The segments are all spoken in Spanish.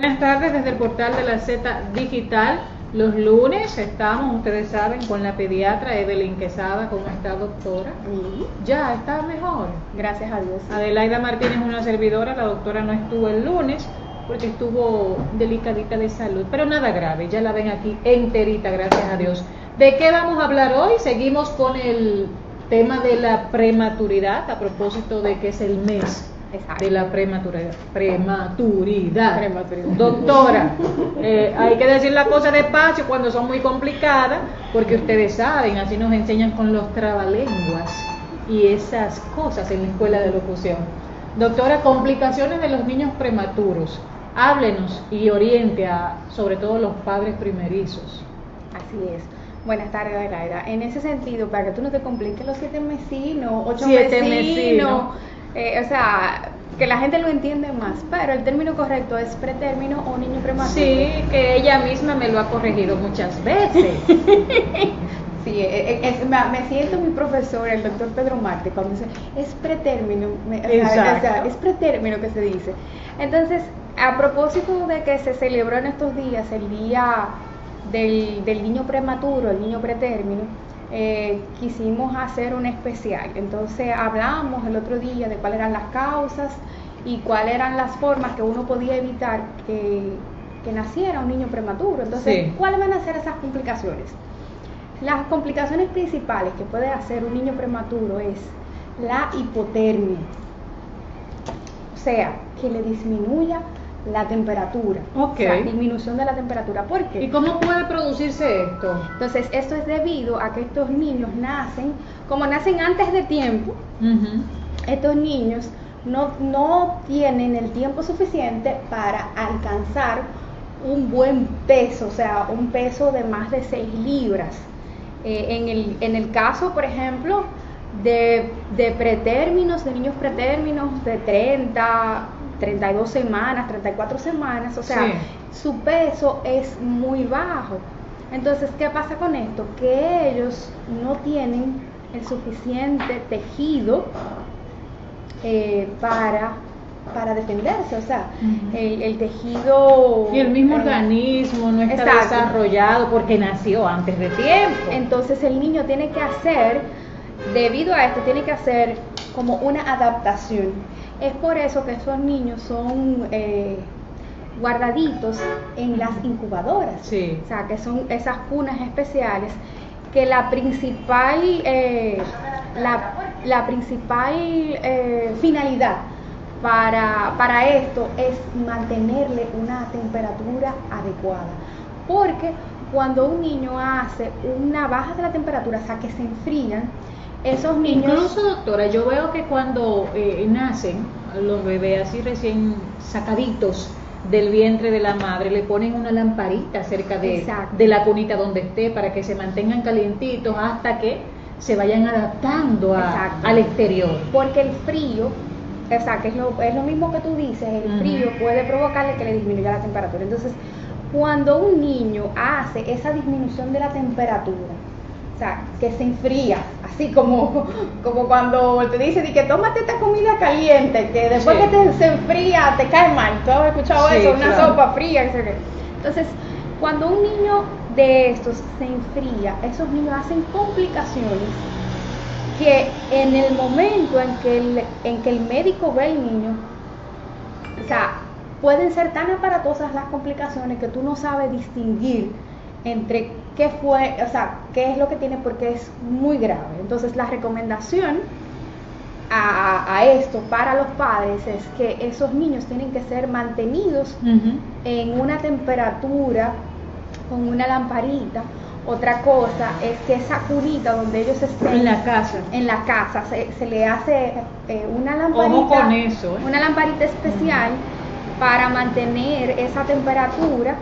Buenas tardes desde el portal de la Z Digital. Los lunes estamos, ustedes saben, con la pediatra Evelyn Quesada. ¿Cómo está, doctora? Ya está mejor. Gracias a Dios. Adelaida Martínez, una servidora. La doctora no estuvo el lunes porque estuvo delicadita de salud, pero nada grave, ya la ven aquí enterita, gracias a Dios. ¿De qué vamos a hablar hoy? Seguimos con el tema de la prematuridad, a propósito de que es el mes de la prematuridad. Doctora, hay que decir las cosas despacio cuando son muy complicadas, porque ustedes saben, así nos enseñan con los trabalenguas y esas cosas en la escuela de locución. Doctora, complicaciones de los niños prematuros. Háblenos y oriente a, sobre todo, los padres primerizos. Así es. Buenas tardes, Adelaida. En ese sentido, para que tú no te compliques los 7 mesinos, 8 7 mesinos, o sea, que la gente lo entiende más, pero el término correcto es pretérmino o niño prematuro. Sí, que ella misma me lo ha corregido muchas veces. Sí, me siento mi profesor, el doctor Pedro Marte, cuando dice, es pretérmino, es pretérmino que se dice. Entonces, a propósito de que se celebró en estos días el día del niño prematuro, el niño pretérmino, quisimos hacer un especial. Entonces hablamos el otro día de cuáles eran las causas y cuáles eran las formas que uno podía evitar que naciera un niño prematuro. Entonces, ¿cuáles van a ser esas complicaciones? Las complicaciones principales que puede hacer un niño prematuro es la hipotermia, o sea, que le disminuya la temperatura, o sea, disminución de la temperatura. ¿Por qué? ¿Y cómo puede producirse esto? Entonces, esto es debido a que estos niños nacen, como nacen antes de tiempo, estos niños no tienen el tiempo suficiente para alcanzar un buen peso, o sea, un peso de más de 6 libras. En el caso, por ejemplo, de pretérminos, de niños pretérminos de 30, 32 semanas, 34 semanas, o sea, su peso es muy bajo. Entonces, ¿qué pasa con esto? Que ellos no tienen el suficiente tejido para defenderse, o sea, el tejido... Y el mismo organismo no está desarrollado porque nació antes de tiempo. Entonces el niño tiene que hacer, debido a esto, tiene que hacer como una adaptación. Es por eso que esos niños son guardaditos en las incubadoras, o sea, que son esas cunas especiales que la principal finalidad para esto es mantenerle una temperatura adecuada, porque cuando un niño hace una baja de la temperatura, o sea, que se enfrían, esos niños... Incluso, doctora, yo veo que cuando nacen los bebés así recién sacaditos del vientre de la madre, le ponen una lamparita cerca de la cunita donde esté para que se mantengan calientitos hasta que se vayan adaptando al exterior. Porque el frío, o sea, que es lo mismo que tú dices, el frío puede provocarle que le disminuya la temperatura. Entonces, cuando un niño hace esa disminución de la temperatura, o sea, que se enfría, así como cuando te dicen que tómate esta comida caliente, que después que se enfría te cae mal. ¿Tú has escuchado eso? Una sopa fría, etc. Entonces, cuando un niño de estos se enfría, esos niños hacen complicaciones que en el momento en que el médico ve al niño, o sea, pueden ser tan aparatosas las complicaciones que tú no sabes distinguir entre qué fue, o sea, qué es lo que tiene, porque es muy grave. Entonces, la recomendación a esto para los padres es que esos niños tienen que ser mantenidos en una temperatura con una lamparita. Otra cosa es que esa cunita donde ellos estén en la casa se le hace una lamparita. Ojo con eso, una lamparita especial para mantener esa temperatura.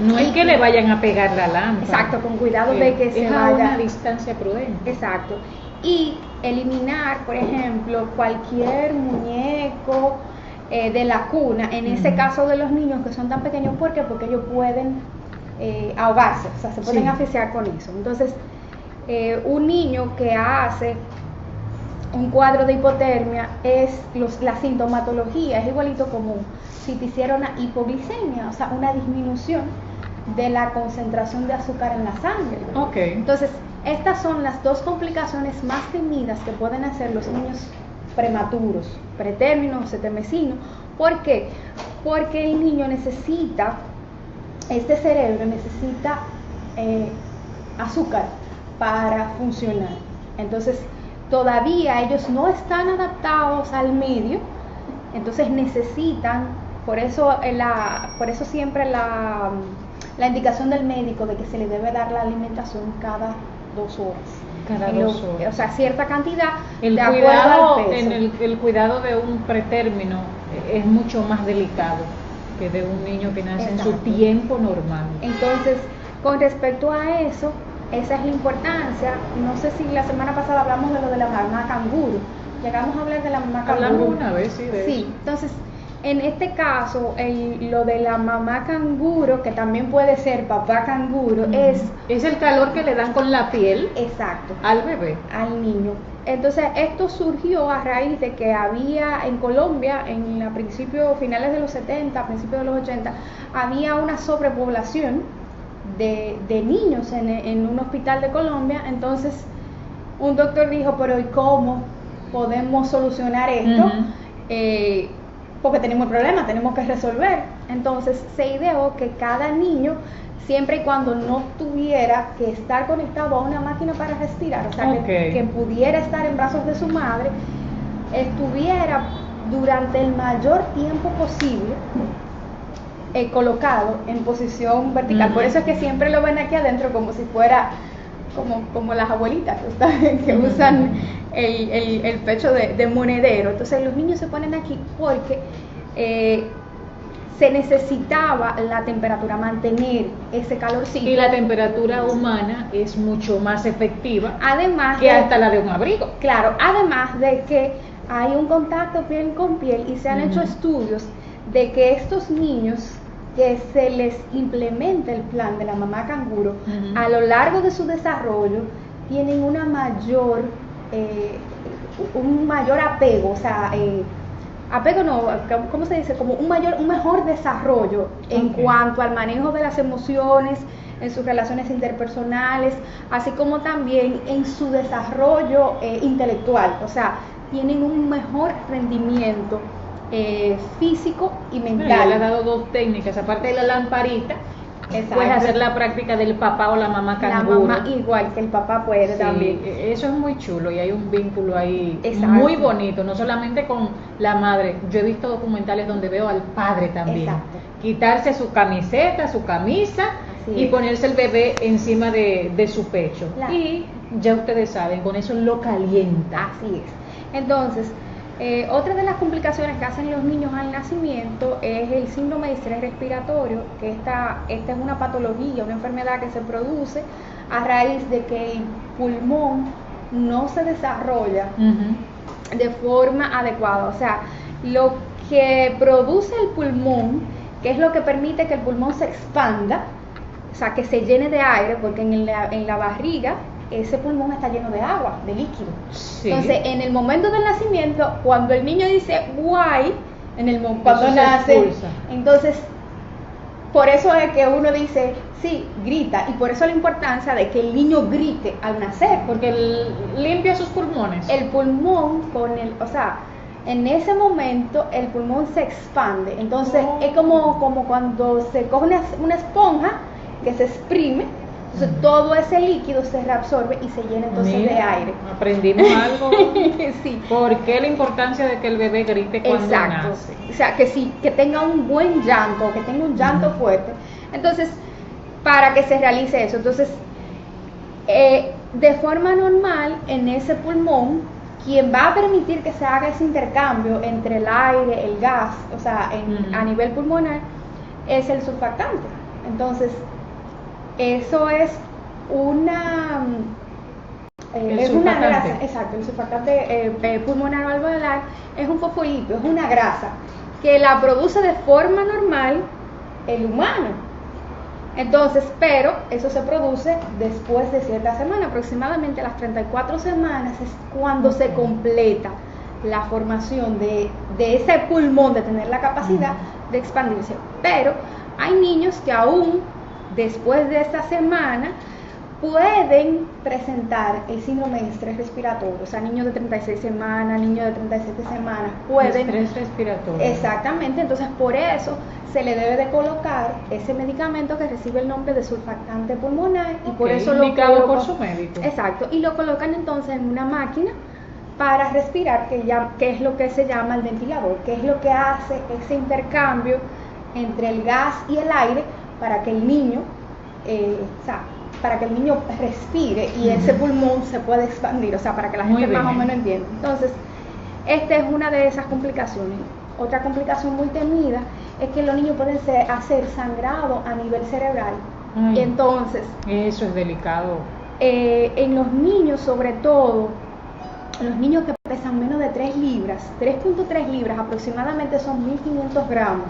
No es que le vayan a pegar la lámpara. Exacto, con cuidado de que se vaya a una distancia prudente. Exacto. Y eliminar, por ejemplo, cualquier muñeco de la cuna, en ese caso de los niños que son tan pequeños. ¿Por qué? Porque ellos pueden ahogarse, o sea, se pueden asfixiar con eso. Entonces, un niño que hace un cuadro de hipotermia, la sintomatología es igualito como si te hiciera una hipoglicemia, o sea, una disminución de la concentración de azúcar en la sangre. Okay. Entonces, estas son las dos complicaciones más temidas que pueden hacer los niños prematuros, pretérmino, setemesino. ¿Por qué? Porque el niño necesita, este cerebro necesita azúcar para funcionar. Entonces, todavía ellos no están adaptados al medio, entonces necesitan, por eso siempre la indicación del médico de que se le debe dar la alimentación cada 2 horas. Cada 2 horas. O sea, cierta cantidad el de cuidado, acuerdo al peso. el cuidado de un pretérmino es mucho más delicado que de un niño que nace Exacto. en su tiempo normal. Entonces, con respecto a eso, esa es la importancia. No sé si la semana pasada hablamos de lo de la mamá canguro. Llegamos a hablar de la mamá canguro. Hablamos una vez, sí, de Sí, eso. entonces, en este caso, lo de la mamá canguro, que también puede ser papá canguro, es el calor que le dan con la piel exacto al bebé. al niño. Entonces, esto surgió a raíz de que había en Colombia, finales de los 70, principios de los 80, había una sobrepoblación de niños en un hospital de Colombia. Entonces, un doctor dijo, pero ¿y cómo podemos solucionar esto? Porque tenemos el problema, tenemos que resolver. Entonces, se ideó que cada niño, siempre y cuando no tuviera que estar conectado a una máquina para respirar, o sea, que pudiera estar en brazos de su madre, estuviera durante el mayor tiempo posible colocado en posición vertical. Por eso es que siempre lo ven aquí adentro como si fuera como las abuelitas que usan el pecho de monedero. Entonces los niños se ponen aquí porque se necesitaba la temperatura, mantener ese calorcito. Y la temperatura humana es mucho más efectiva, además que hasta la de un abrigo. Claro, además de que hay un contacto piel con piel y se han hecho estudios de que estos niños que se les implementa el plan de la mamá canguro a lo largo de su desarrollo tienen un mayor apego, o sea, apego no, ¿cómo se dice? Como un mejor desarrollo en cuanto al manejo de las emociones, en sus relaciones interpersonales, así como también en su desarrollo intelectual. O sea, tienen un mejor rendimiento físico y mental. Bueno, le he dado 2 técnicas, aparte de la lamparita. Exacto. Puedes hacer la práctica del papá o la mamá canguro. La mamá igual que el papá puede también. Eso es muy chulo y hay un vínculo ahí muy bonito, no solamente con la madre. Yo he visto documentales donde veo al padre también. Exacto. Quitarse su camiseta, su camisa y ponerse el bebé encima de su pecho. Claro. Y ya ustedes saben, con eso lo calienta. Así es. Entonces, otra de las complicaciones que hacen los niños al nacimiento es el síndrome de estrés respiratorio, que esta es una patología, una enfermedad que se produce a raíz de que el pulmón no se desarrolla de forma adecuada. O sea, lo que produce el pulmón, que es lo que permite que el pulmón se expanda, o sea, que se llene de aire, porque en la barriga ese pulmón está lleno de agua, de líquido. Sí. Entonces, en el momento del nacimiento, cuando el niño dice guay, cuando nace, entonces, por eso es que uno dice, sí, grita, y por eso la importancia de que el niño grite al nacer. Porque limpia sus pulmones. El pulmón, en ese momento el pulmón se expande, entonces es como cuando se coge una esponja que se exprime. Entonces todo ese líquido se reabsorbe y se llena entonces de aire. Aprendimos algo. Sí. ¿Por qué la importancia de que el bebé grite cuando nace? O sea, que tenga un buen llanto, que tenga un llanto fuerte. Entonces, para que se realice eso. Entonces, de forma normal, en ese pulmón, quien va a permitir que se haga ese intercambio entre el aire, el gas, o sea, a nivel pulmonar, es el surfactante. Entonces, eso es una grasa, exacto, el surfactante pulmonar o alveolar es un fosfolípido, es una grasa que la produce de forma normal el humano. Entonces, pero eso se produce después de cierta semana, aproximadamente a las 34 semanas es cuando se completa la formación de ese pulmón, de tener la capacidad de expandirse. Pero hay niños que aún después de esta semana pueden presentar el síndrome de estrés respiratorio, o sea, niños de 36 semanas, niños de 37 semanas pueden... Estrés respiratorio. Exactamente, entonces por eso se le debe de colocar ese medicamento que recibe el nombre de surfactante pulmonar y por eso lo indicado colocan, por su médico. Exacto, y lo colocan entonces en una máquina para respirar, que es lo que se llama el ventilador, que es lo que hace ese intercambio entre el gas y el aire para que el niño, para que el niño respire y ese pulmón se pueda expandir, o sea, para que la gente más o menos entienda. Entonces, esta es una de esas complicaciones. Otra complicación muy temida es que los niños pueden hacer sangrado a nivel cerebral. Ay, y entonces, eso es delicado. En los niños, sobre todo, los niños que pesan menos de 3 libras, 3.3 libras aproximadamente son 1500 gramos.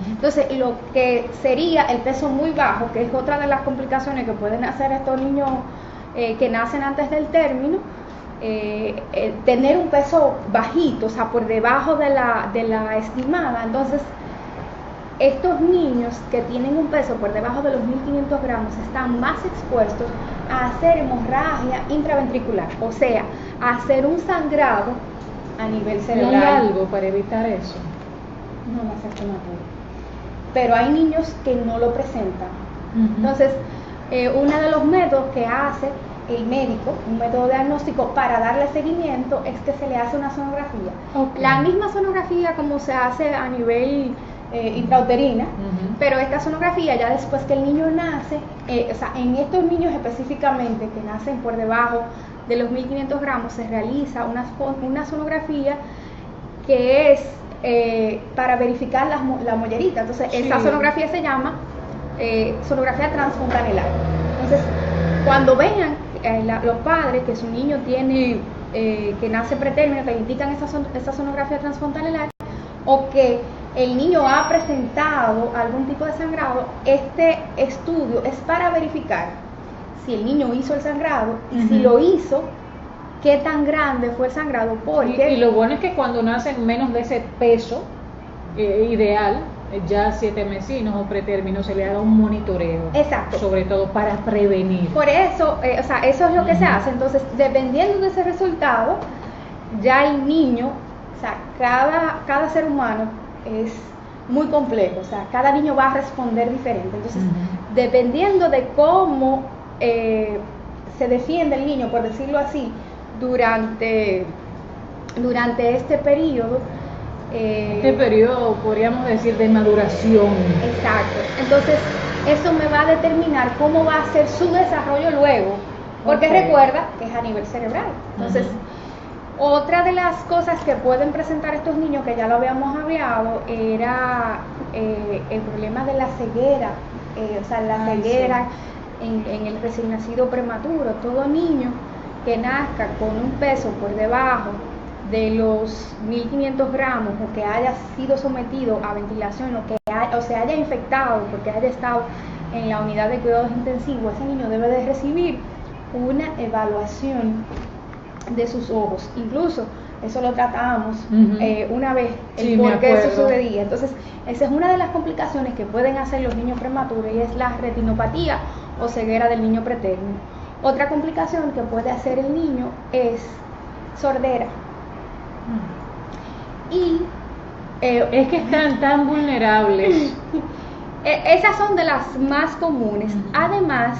Entonces, lo que sería el peso muy bajo, que es otra de las complicaciones que pueden hacer estos niños que nacen antes del término, tener un peso bajito, o sea, por debajo de la estimada. Entonces, estos niños que tienen un peso por debajo de los 1500 gramos están más expuestos a hacer hemorragia intraventricular, o sea, a hacer un sangrado a nivel cerebral. ¿No hay algo para evitar eso? No, no es prematuro. Pero hay niños que no lo presentan. Entonces, uno de los métodos que hace el médico, un método diagnóstico para darle seguimiento, es que se le hace una sonografía. La misma sonografía como se hace a nivel intrauterina, pero esta sonografía ya después que el niño nace, o sea, en estos niños específicamente que nacen por debajo de los 1500 gramos, se realiza una sonografía que es para verificar la mollerita. Entonces, esa sonografía se llama sonografía transfontanelar. Entonces, cuando vean los padres que su niño tiene, que nace pretérmino, que le indican esa sonografía transfontanelar, o que el niño ha presentado algún tipo de sangrado, este estudio es para verificar si el niño hizo el sangrado y si lo hizo, qué tan grande fue el sangrado. Porque y lo bueno es que cuando nacen menos de ese peso ideal, ya 7 mesinos o pretérminos, se le haga un monitoreo. Exacto. Sobre todo para prevenir. Por eso, o sea, eso es lo que se hace. Entonces, dependiendo de ese resultado, ya el niño, o sea, cada ser humano es muy complejo, o sea, cada niño va a responder diferente. Entonces, dependiendo de cómo se defiende el niño, por decirlo así, durante este periodo, este periodo, podríamos decir, de maduración. Exacto. Entonces, eso me va a determinar cómo va a ser su desarrollo luego, porque recuerda que es a nivel cerebral. Entonces, otra de las cosas que pueden presentar estos niños, que ya lo habíamos hablado, era el problema de la ceguera, o sea, la ceguera en el recién nacido prematuro. Todo niño que nazca con un peso por debajo de los 1500 gramos, o que haya sido sometido a ventilación, o se haya infectado porque haya estado en la unidad de cuidados intensivos, ese niño debe de recibir una evaluación de sus ojos. Incluso eso lo tratamos una vez, el por qué sucedía. Entonces, esa es una de las complicaciones que pueden hacer los niños prematuros, y es la retinopatía o ceguera del niño pretérmino. Otra complicación que puede hacer el niño es sordera. Y es que están tan vulnerables. Esas son de las más comunes. Además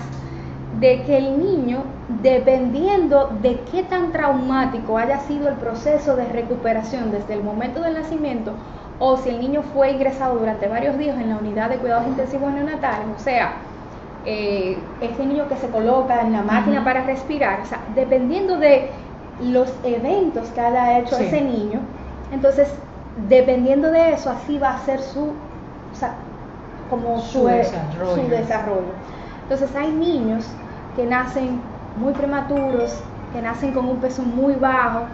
de que el niño, dependiendo de qué tan traumático haya sido el proceso de recuperación desde el momento del nacimiento, o si el niño fue ingresado durante varios días en la unidad de cuidados intensivos neonatales, o sea, ese niño que se coloca en la máquina para respirar, o sea, dependiendo de los eventos que haya hecho ese niño, entonces, dependiendo de eso, así va a ser su desarrollo. Entonces, hay niños que nacen muy prematuros, que nacen con un peso muy bajo,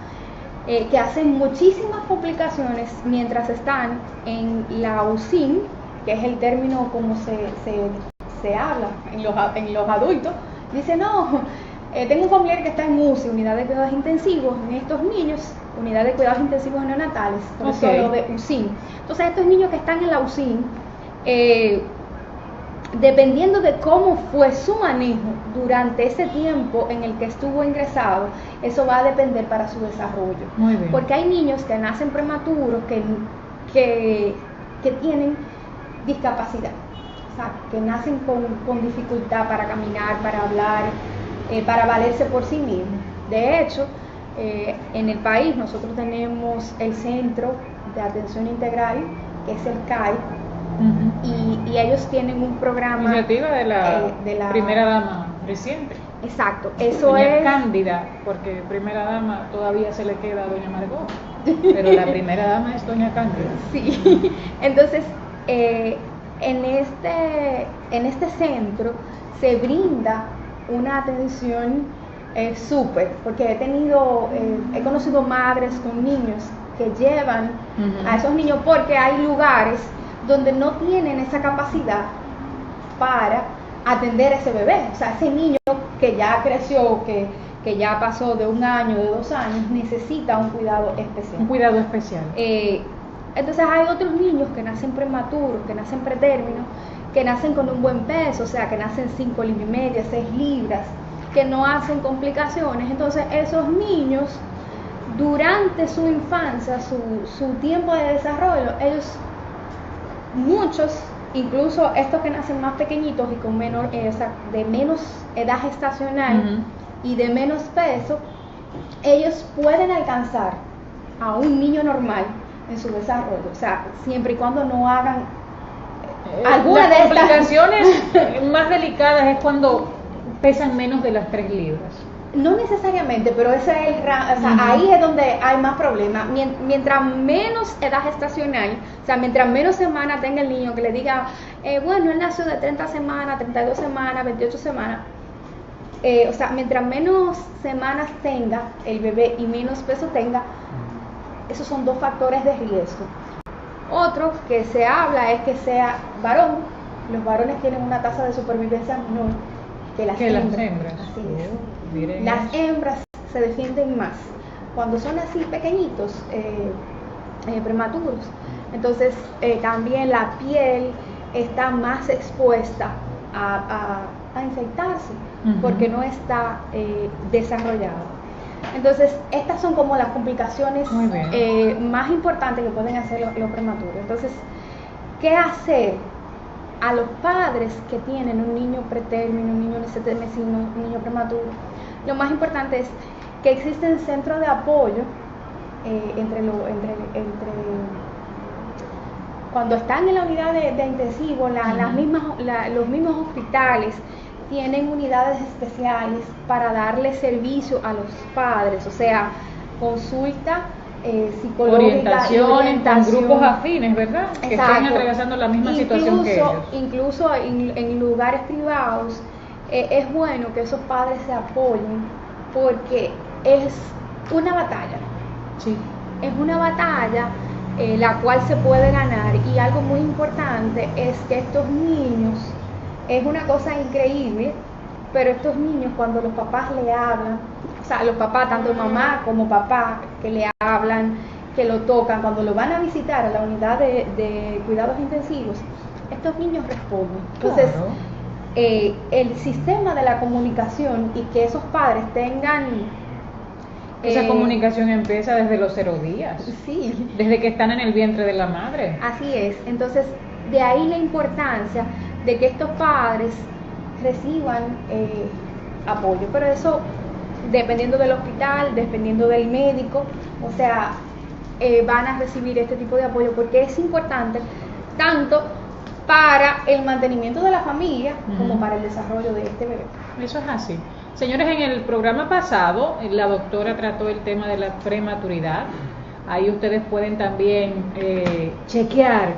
que hacen muchísimas complicaciones mientras están en la UCIN, que es el término como se se habla en los adultos, dice, no, tengo un familiar que está en UCI, unidad de cuidados intensivos, en estos niños, unidad de cuidados intensivos neonatales, por eso lo de UCIN. Entonces estos niños que están en la UCIN, dependiendo de cómo fue su manejo durante ese tiempo en el que estuvo ingresado, eso va a depender para su desarrollo. Muy bien. Porque hay niños que nacen prematuros que tienen discapacidad, o sea, que nacen con dificultad para caminar, para hablar, para valerse por sí mismos. De hecho, en el país nosotros tenemos el Centro de Atención Integral, que es el CAI, y ellos tienen un programa... Iniciativa de la primera dama reciente. Exacto, eso Doña es... Cándida, porque primera dama todavía se le queda a Doña Margot, pero la primera dama es Doña Cándida. Sí, entonces en este centro se brinda una atención súper, porque he conocido madres con niños que llevan a esos niños porque hay lugares donde no tienen esa capacidad para atender a ese bebé, o sea, ese niño que ya creció, que ya pasó de 1 año, de 2 años, necesita un cuidado especial. Un cuidado especial. Entonces hay otros niños que nacen prematuros, que nacen pretérminos, que nacen con un buen peso, o sea, que nacen 5 libras y media, 6 libras, que no hacen complicaciones. Entonces esos niños, durante su infancia, su tiempo de desarrollo, muchos, incluso estos que nacen más pequeñitos y con de menos edad gestacional y de menos peso, ellos pueden alcanzar a un niño normal en su desarrollo, o sea, siempre y cuando no hagan alguna de estas complicaciones más delicadas es cuando pesan menos de las 3 libras. No necesariamente, pero ese es ahí es donde hay más problemas. Mientras menos edad gestacional, o sea, mientras menos semanas tenga el niño, que le diga, bueno, él nació de 30 semanas, 32 semanas, 28 semanas, o sea, mientras menos semanas tenga el bebé y menos peso tenga, esos son 2 factores de riesgo. Otro que se habla es que sea varón. Los varones tienen una tasa de supervivencia menor que las hembras. Así es. Las hembras se defienden más cuando son así pequeñitos, prematuros. Entonces también la piel está más expuesta a infectarse porque no está desarrollada. Entonces estas son como las complicaciones más importantes que pueden hacer los prematuros. Entonces, ¿qué hacer a los padres que tienen un niño pretérmino, un niño mesino, un niño prematuro? Lo más importante es que existen centros de apoyo cuando están en la unidad de intensivo, los mismos hospitales tienen unidades especiales para darle servicio a los padres, o sea, consulta psicológica, orientación, con grupos afines, ¿verdad? Exacto. Que estén atravesando la misma situación que ellos. Incluso en lugares privados es bueno que esos padres se apoyen porque es una batalla. Sí. Es una batalla la cual se puede ganar, y algo muy importante es que estos niños, es una cosa increíble, pero estos niños cuando los papás le hablan, o sea, los papás, tanto mamá como papá, que le hablan, que lo tocan, cuando lo van a visitar a la unidad de cuidados intensivos, estos niños responden. Entonces, claro, el sistema de la comunicación y que esos padres tengan... Esa comunicación empieza desde los 0 días. Sí. Desde que están en el vientre de la madre. Así es. Entonces, de ahí la importancia de que estos padres reciban apoyo. Pero eso, dependiendo del hospital, dependiendo del médico, o sea, van a recibir este tipo de apoyo porque es importante tanto para el mantenimiento de la familia como para el desarrollo de este bebé. Eso es así. Señores, en el programa pasado la doctora trató el tema de la prematuridad. Ahí ustedes pueden también chequear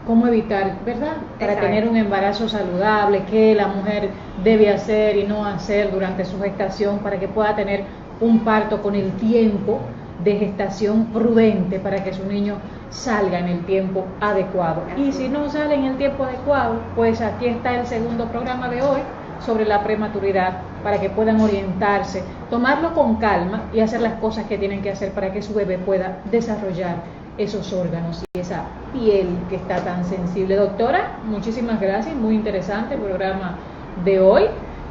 cómo evitar, ¿verdad? Para tener un embarazo saludable, qué la mujer debe hacer y no hacer durante su gestación para que pueda tener un parto con el tiempo de gestación prudente para que su niño salga en el tiempo adecuado. Y si no sale en el tiempo adecuado, pues aquí está el segundo programa de hoy sobre la prematuridad, para que puedan orientarse, tomarlo con calma y hacer las cosas que tienen que hacer para que su bebé pueda desarrollar esos órganos y esa piel que está tan sensible. Doctora, muchísimas gracias, muy interesante el programa de hoy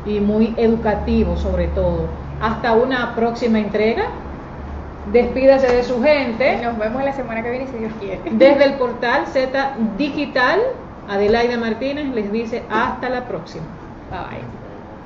y muy educativo sobre todo. Hasta una próxima entrega. Despídase de su gente. Nos vemos la semana que viene si Dios quiere. Desde el portal Z Digital, Adelaida Martínez les dice hasta la próxima. Bye.